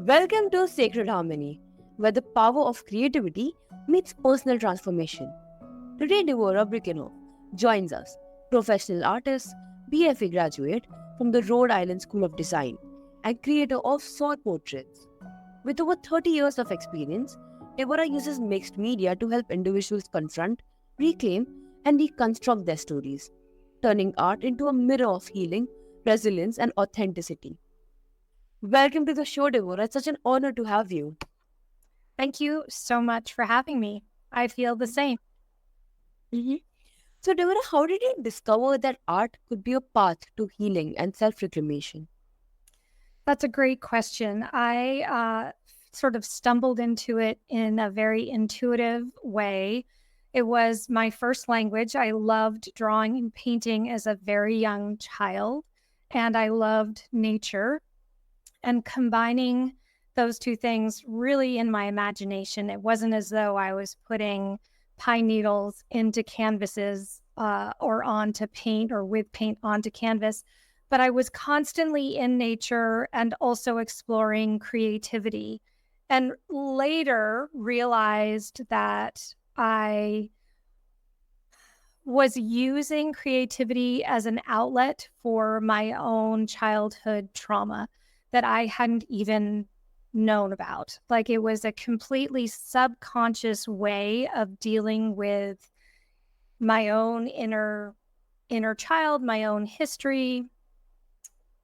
Welcome to Sacred Harmony, where the power of creativity meets personal transformation. Today, Devorah Brinckerhoff joins us, professional artist, BFA graduate from the Rhode Island School of Design, and creator of soil portraits. With over 30 years of experience, Devorah uses mixed media to help individuals confront, reclaim, and reconstruct their stories, turning art into a mirror of healing, resilience, and authenticity. Welcome to the show, Devorah. It's such an honor to have you. Thank you so much for having me. I feel the same. Mhm. So, Devorah, how did you discover that art could be a path to healing and self reclamation? That's a great question. I sort of stumbled into it in a very intuitive way. It was my first language. I loved drawing and painting as a very young child, and I loved nature. And combining those two things really in my imagination, it wasn't as though I was putting pine needles into canvases or onto paint or with paint onto canvas, but I was constantly in nature and also exploring creativity. And later realized that I was using creativity as an outlet for my own childhood trauma that I hadn't even known about. Like it was a completely subconscious way of dealing with my own inner child, my own history,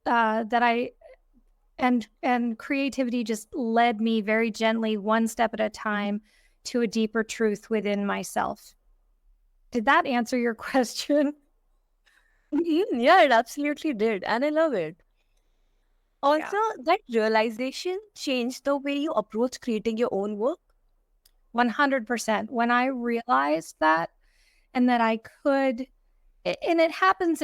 that I and creativity just led me very gently, one step at a time, to a deeper truth within myself. Did that answer your question? Yeah, it absolutely did. And I love it. Yeah. Also, that realization changed the way you approach creating your own work. 100%. When I realized that and that I could and it happened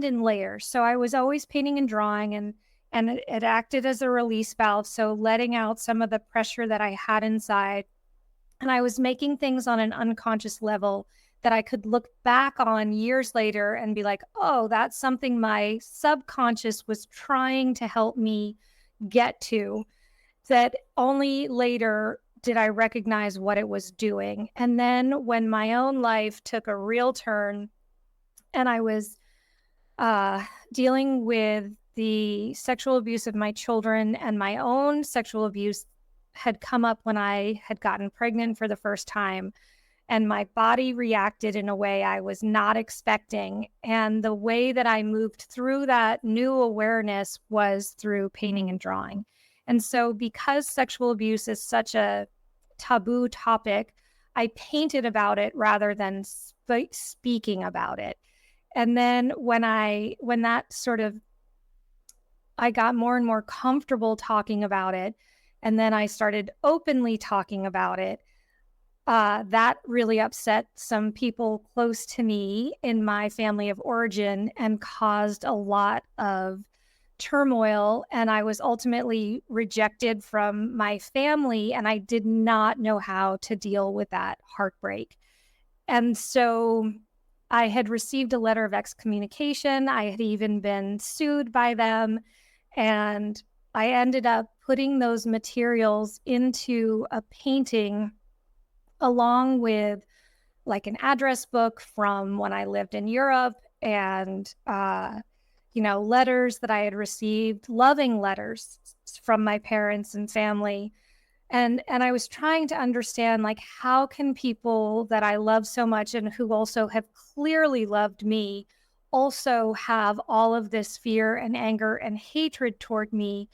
in layers. So I was always painting and drawing and it acted as a release valve, so letting out some of the pressure that I had inside. And I was making things on an unconscious level that I could look back on years later and be like, "Oh, that's something my subconscious was trying to help me get to." That only later did I recognize what it was doing. And then when my own life took a real turn and I was uh, dealing with the sexual abuse of my children, and my own sexual abuse had come up when I had gotten pregnant for the first time. And my body reacted in a way I was not expecting. And the way that I moved through that new awareness was through painting and drawing. And so, because sexual abuse is such a taboo topic, I painted about it rather than speaking about it. And then when that sort of I got more and more comfortable talking about it, and then I started openly talking about it, that really upset some people close to me in my family of origin and caused a lot of turmoil. And I was ultimately rejected from my family, and I did not know how to deal with that heartbreak. And so I had received a letter of excommunication. I had even been sued by them. And I ended up putting those materials into a painting along with like an address book from when I lived in Europe and, letters that I had received, loving letters from my parents and family. And I was trying to understand, like, how can people that I love so much and who also have clearly loved me also have all of this fear and anger and hatred toward me?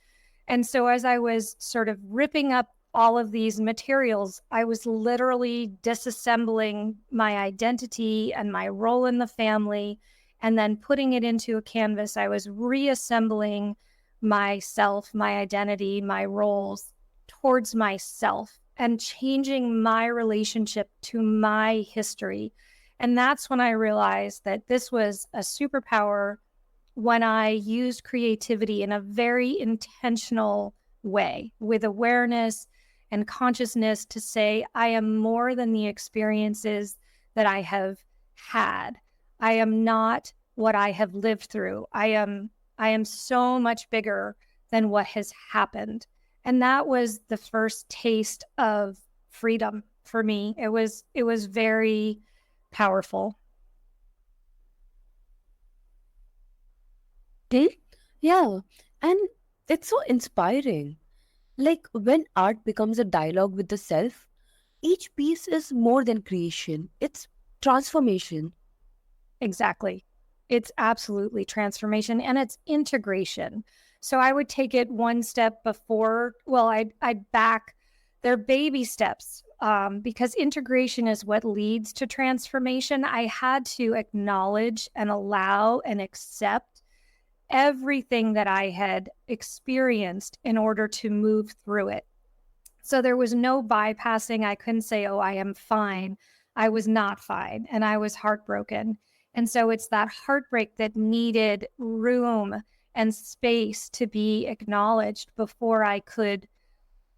And so as I was sort of ripping up all of these materials, I was literally disassembling my identity and my role in the family and then putting it into a canvas. I was reassembling myself, my identity, my roles towards myself and changing my relationship to my history. And that's when I realized that this was a superpower when I used creativity in a very intentional way with awareness and consciousness to say, I am more than the experiences that I have had. I am not what I have lived through. I am so much bigger than what has happened. And that was the first taste of freedom for me. It was very powerful. Hmm? Yeah, and it's so inspiring. Like when art becomes a dialogue with the self, each piece is more than creation, it's transformation. Exactly. It's absolutely transformation and it's integration. So I would take it one step before, well, I'd back their baby steps, because integration is what leads to transformation. I had to acknowledge and allow and accept everything that I had experienced in order to move through it. So there was no bypassing. I couldn't say, oh, I am fine. I was not fine and I was heartbroken. And so it's that heartbreak that needed room and space to be acknowledged before I could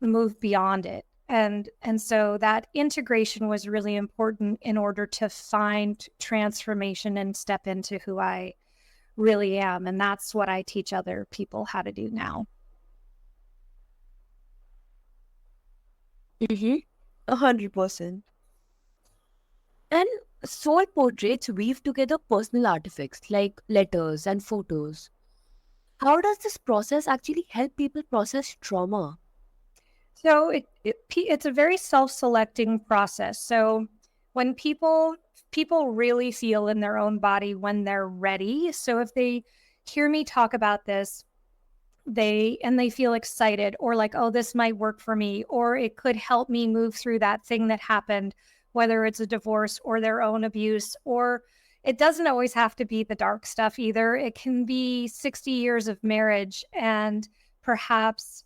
move beyond it. And so that integration was really important in order to find transformation and step into who I really am. And that's what I teach other people how to do now. Mm-hmm. 100%. And soul portraits weave together personal artifacts like letters and photos. How does this process actually help people process trauma? So it's a very self-selecting process. So when people really feel in their own body when they're ready. So if they hear me talk about this, they feel excited or like, oh, this might work for me, or it could help me move through that thing that happened, whether it's a divorce or their own abuse, or it doesn't always have to be the dark stuff either. It can be 60 years of marriage and perhaps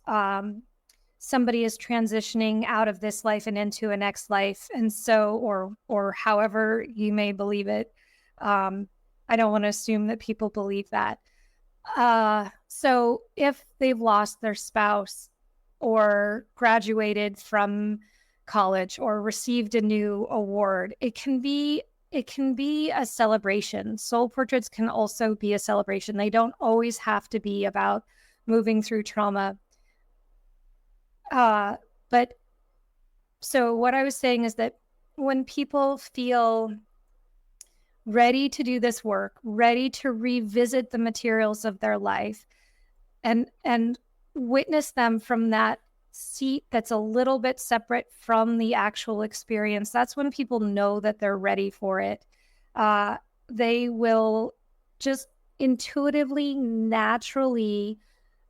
somebody is transitioning out of this life and into a next life. And so, or however you may believe it. I don't want to assume that people believe that. So if they've lost their spouse or graduated from college or received a new award, it can be a celebration. Soul portraits can also be a celebration. They don't always have to be about moving through trauma. But so what I was saying is that when people feel ready to do this work, ready to revisit the materials of their life and witness them from that seat that's a little bit separate from the actual experience, that's when people know that they're ready for it. They will just intuitively, naturally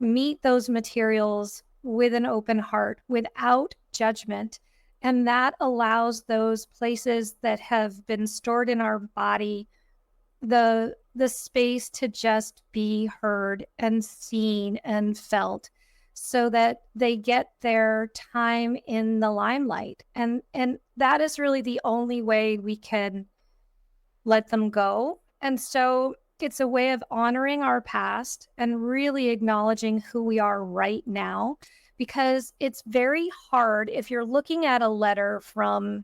meet those materials with an open heart, without judgment. And that allows those places that have been stored in our body the space to just be heard and seen and felt, so that they get their time in the limelight. And that is really the only way we can let them go. And so it's a way of honoring our past and really acknowledging who we are right now, because it's very hard if you're looking at a letter from,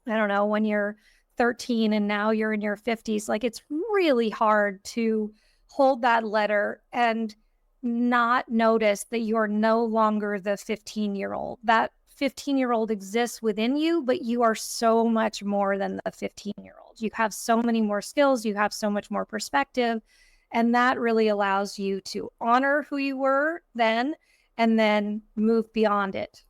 I don't know, when you're 13 and now you're in your 50s. Like, it's really hard to hold that letter and not notice that you're no longer the 15-year-old. That 15-year-old exists within you, but you are so much more than the 15-year-old. You have so many more skills, you have so much more perspective, and that really allows you to honor who you were then and then move beyond it.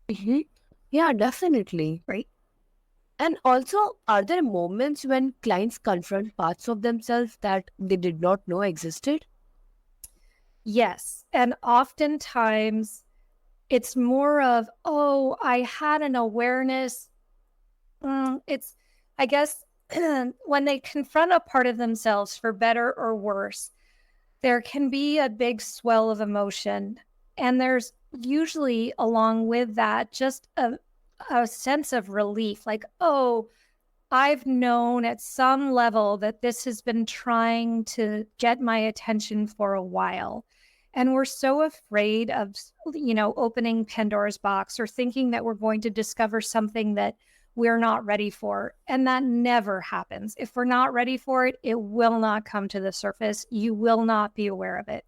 Mhm. Yeah, definitely. Right. And also, are there moments when clients confront parts of themselves that they did not know existed? Yes. And oftentimes it's more of, oh, I had an awareness. It's, I guess, when they confront a part of themselves, for better or worse, there can be a big swell of emotion. And there's usually, along with that, just a sense of relief, like, oh, I've known at some level that this has been trying to get my attention for a while. And we're so afraid of, opening Pandora's box or thinking that we're going to discover something that we're not ready for. And that never happens. If we're not ready for it, it will not come to the surface. You will not be aware of it.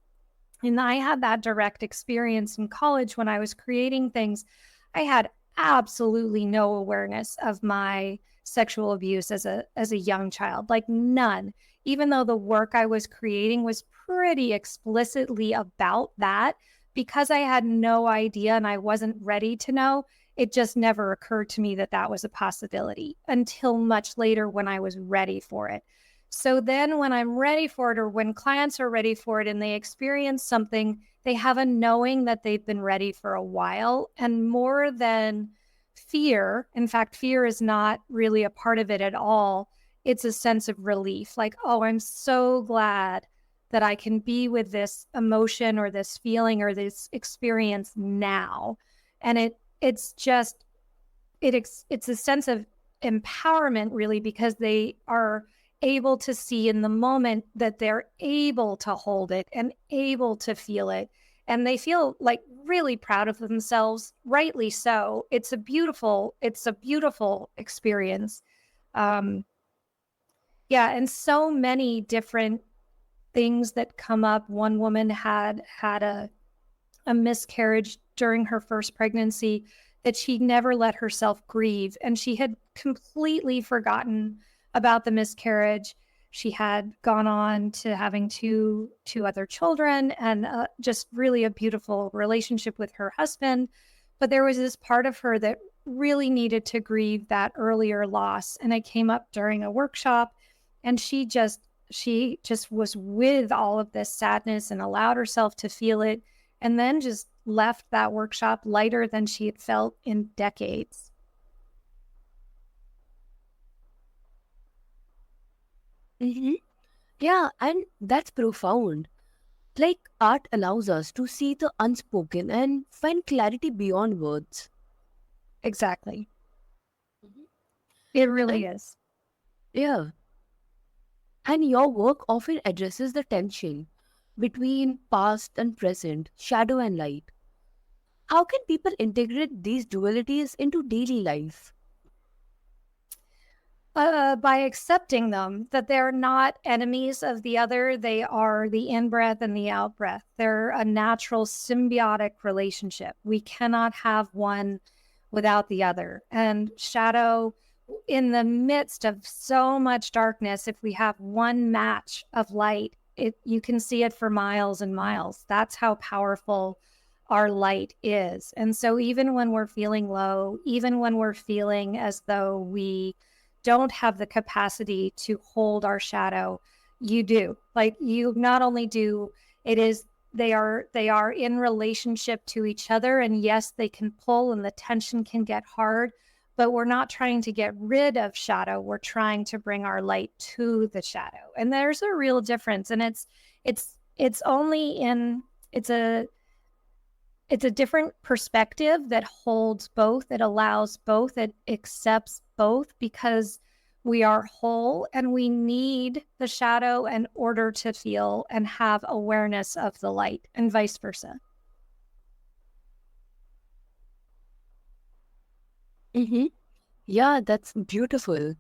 And I had that direct experience in college when I was creating things. I had absolutely no awareness of my sexual abuse as a young child, like none. Even though the work I was creating was pretty explicitly about that, because I had no idea and I wasn't ready to know, it just never occurred to me that that was a possibility until much later when I was ready for it. So then when I'm ready for it, or when clients are ready for it and they experience something, they have a knowing that they've been ready for a while. And more than fear, in fact, fear is not really a part of it at all. It's a sense of relief, like, oh, I'm so glad that I can be with this emotion or this feeling or this experience now. And it's just, it's a sense of empowerment, really, because they are able to see in the moment that they're able to hold it and able to feel it. And they feel like really proud of themselves, rightly so. It's a beautiful experience. Um, yeah, and so many different things that come up. One woman had a miscarriage during her first pregnancy that she never let herself grieve. And she had completely forgotten about the miscarriage. She had gone on to having two other children and just really a beautiful relationship with her husband. But there was this part of her that really needed to grieve that earlier loss. And it came up during a workshop, and she just was with all of this sadness and allowed herself to feel it, and then just left that workshop lighter than she had felt in decades. Mm-hmm. Yeah, and that's profound. Like art allows us to see the unspoken and find clarity beyond words. Exactly. Mhm. It really And is. yeah, and your work often addresses the tension between past and present, shadow and light. How can people integrate these dualities into daily life? By accepting them, that they're not enemies of the other. They are the in-breath and the out-breath. They're a natural symbiotic relationship. We cannot have one without the other. And shadow, in the midst of so much darkness, if we have one match of light, you can see it for miles and miles. That's how powerful our light is. And so even when we're feeling low, even when we're feeling as though we don't have the capacity to hold our shadow, you do. Like, you not only do, it is, they are in relationship to each other, and yes, they can pull and the tension can get hard, but we're not trying to get rid of shadow. We're trying to bring our light to the shadow. And there's a real difference. And it's only in, it's a different perspective that holds both. It allows both. It accepts both, because we are whole and we need the shadow in order to feel and have awareness of the light, and vice versa. Mm-hmm. Yeah, that's beautiful.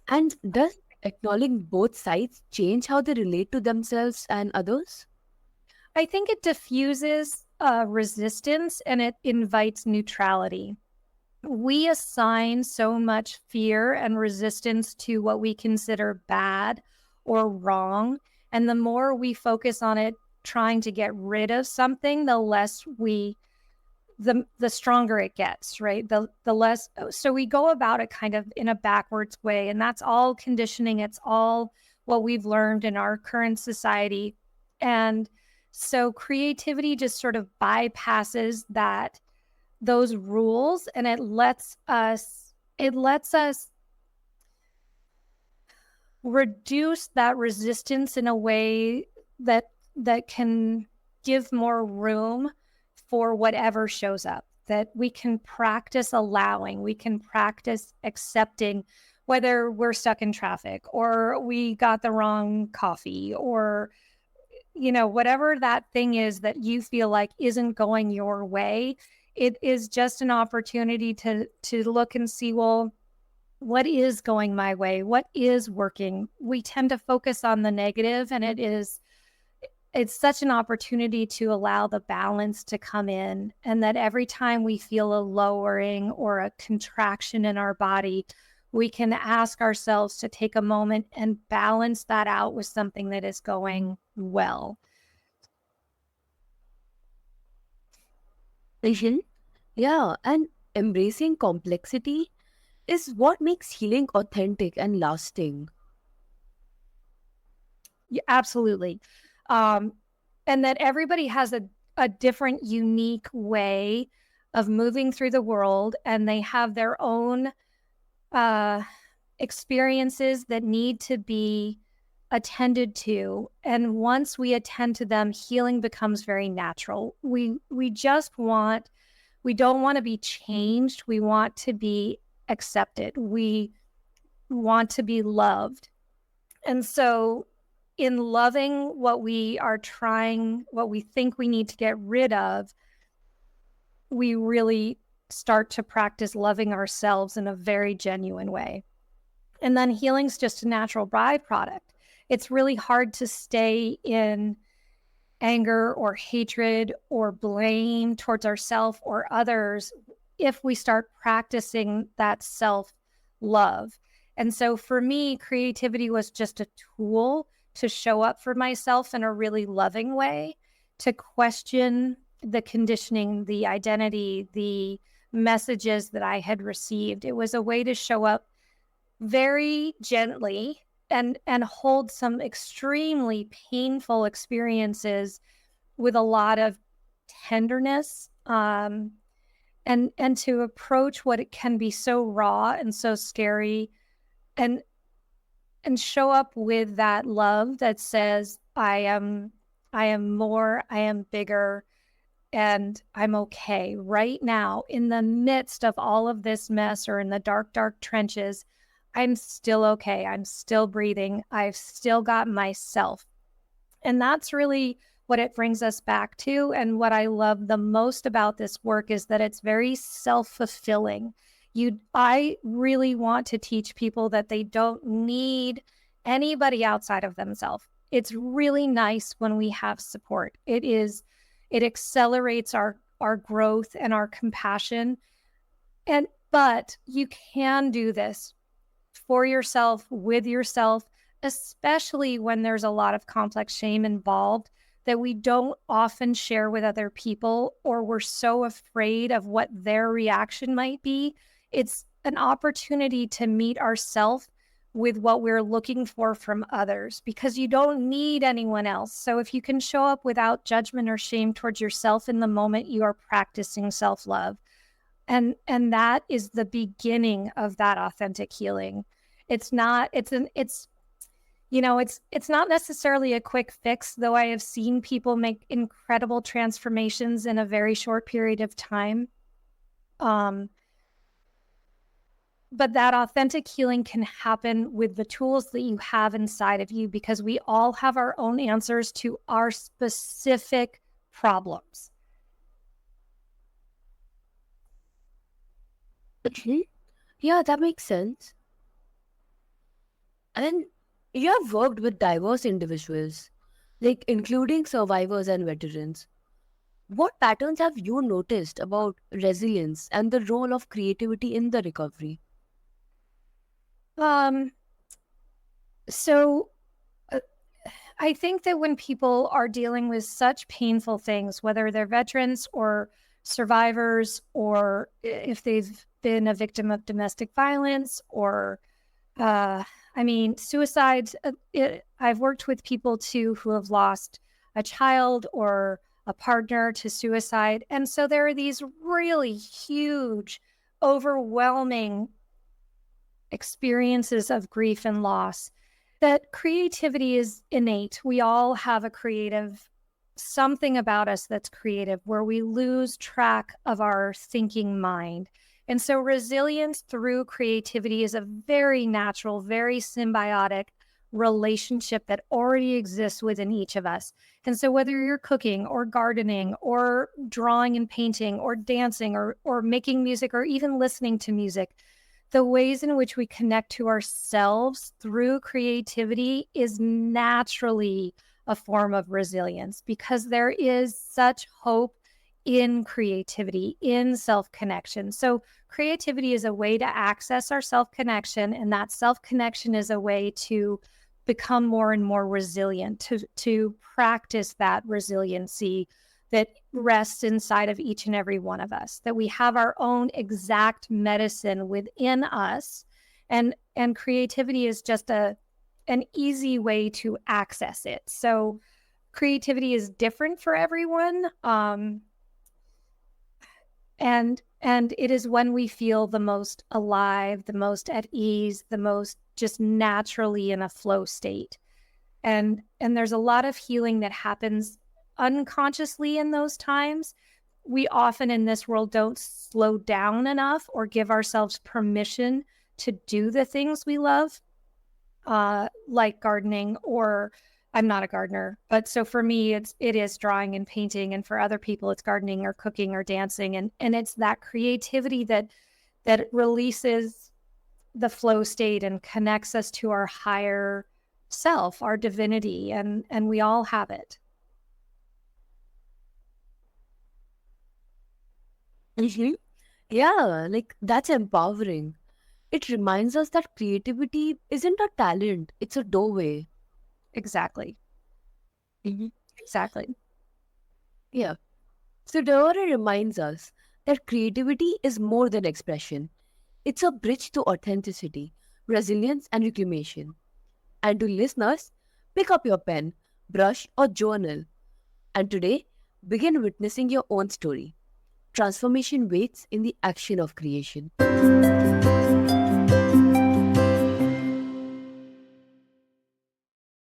And does acknowledging both sides change how they relate to themselves and others? I think it diffuses resistance and it invites neutrality. We assign so much fear and resistance to what we consider bad or wrong. And the more we focus on it, trying to get rid of something, the less we, the stronger it gets, right? The less, so we go about it kind of in a backwards way. And that's all conditioning. It's all what we've learned in our current society. And so creativity just sort of bypasses those rules, and it lets us reduce that resistance in a way that can give more room for whatever shows up, that we can practice allowing, we can practice accepting, whether we're stuck in traffic or we got the wrong coffee, or whatever that thing is that you feel like isn't going your way. it is just an opportunity to look and see, well, what is going my way? What is working? We tend to focus on the negative, and it's such an opportunity to allow the balance to come in, and that every time we feel a lowering or a contraction in our body, we can ask ourselves to take a moment and balance that out with something that is going well. Mhm. Yeah, and embracing complexity is what makes healing authentic and lasting. Yeah, absolutely. Um, and that everybody has a different, unique way of moving through the world, and they have their own experiences that need to be attended to. And once we attend to them, healing becomes very natural. We just want, we don't want to be changed. We want to be accepted. We want to be loved. And so in loving what we are trying, what we think we need to get rid of, we really start to practice loving ourselves in a very genuine way. And then healing's just a natural byproduct. It's really hard to stay in anger or hatred or blame towards ourselves or others if we start practicing that self-love. And so for me, creativity was just a tool to show up for myself in a really loving way, to question the conditioning, the identity, the messages that I had received. It was a way to show up very gently and hold some extremely painful experiences with a lot of tenderness, and to approach what it can be so raw and so scary, and show up with that love that says, I am more, I am bigger, and I'm okay right now in the midst of all of this mess, or in the dark, dark trenches. I'm still okay. I'm still breathing. I've still got myself. And that's really what it brings us back to. And what I love the most about this work is that it's very self-fulfilling. I really want to teach people that they don't need anybody outside of themselves. It's really nice when we have support. It accelerates our growth and our compassion. But you can do this for yourself, with yourself, especially when there's a lot of complex shame involved that we don't often share with other people, or we're so afraid of what their reaction might be. It's an opportunity to meet ourselves with what we're looking for from others, because you don't need anyone else. So if you can show up without judgment or shame towards yourself in the moment, you are practicing self-love. And that is the beginning of that authentic healing. It's not necessarily a quick fix, though I have seen people make incredible transformations in a very short period of time. But that authentic healing can happen with the tools that you have inside of you, because we all have our own answers to our specific problems. Mhm. Yeah, that makes sense. And you have worked with diverse individuals, like including survivors and veterans. What patterns have you noticed about resilience and the role of creativity in the recovery? Um, so uh, I think that when people are dealing with such painful things, whether they're veterans or survivors, or if they've been a victim of domestic violence, or suicides. I've worked with people too who have lost a child or a partner to suicide. And so there are these really huge, overwhelming experiences of grief and loss. That creativity is innate. We all have something about us that's creative, where we lose track of our thinking mind. And so resilience through creativity is a very natural, very symbiotic relationship that already exists within each of us. And so whether you're cooking or gardening or drawing and painting or dancing or making music or even listening to music, the ways in which we connect to ourselves through creativity is naturally a form of resilience, because there is such hope in creativity, in self-connection. So creativity is a way to access our self-connection, and that self-connection is a way to become more and more resilient, to practice that resiliency that rests inside of each and every one of us, that we have our own exact medicine within us. And creativity is just an easy way to access it. So creativity is different for everyone. And it is when we feel the most alive, the most at ease, the most just naturally in a flow state. And there's a lot of healing that happens unconsciously in those times. We often in this world don't slow down enough or give ourselves permission to do the things we love, like gardening, or I'm not a gardener, but so for me, it is drawing and painting, and for other people, it's gardening or cooking or dancing, and it's that creativity that releases the flow state and connects us to our higher self, our divinity, and we all have it. Yeah, like that's empowering. It reminds us that creativity isn't a talent, it's a doorway. Exactly. Mhm. Exactly. Yeah. So Devorah reminds us that creativity is more than expression. It's a bridge to authenticity, resilience, and reclamation. And to listeners, pick up your pen, brush, or journal. And today, begin witnessing your own story. Transformation waits in the action of creation.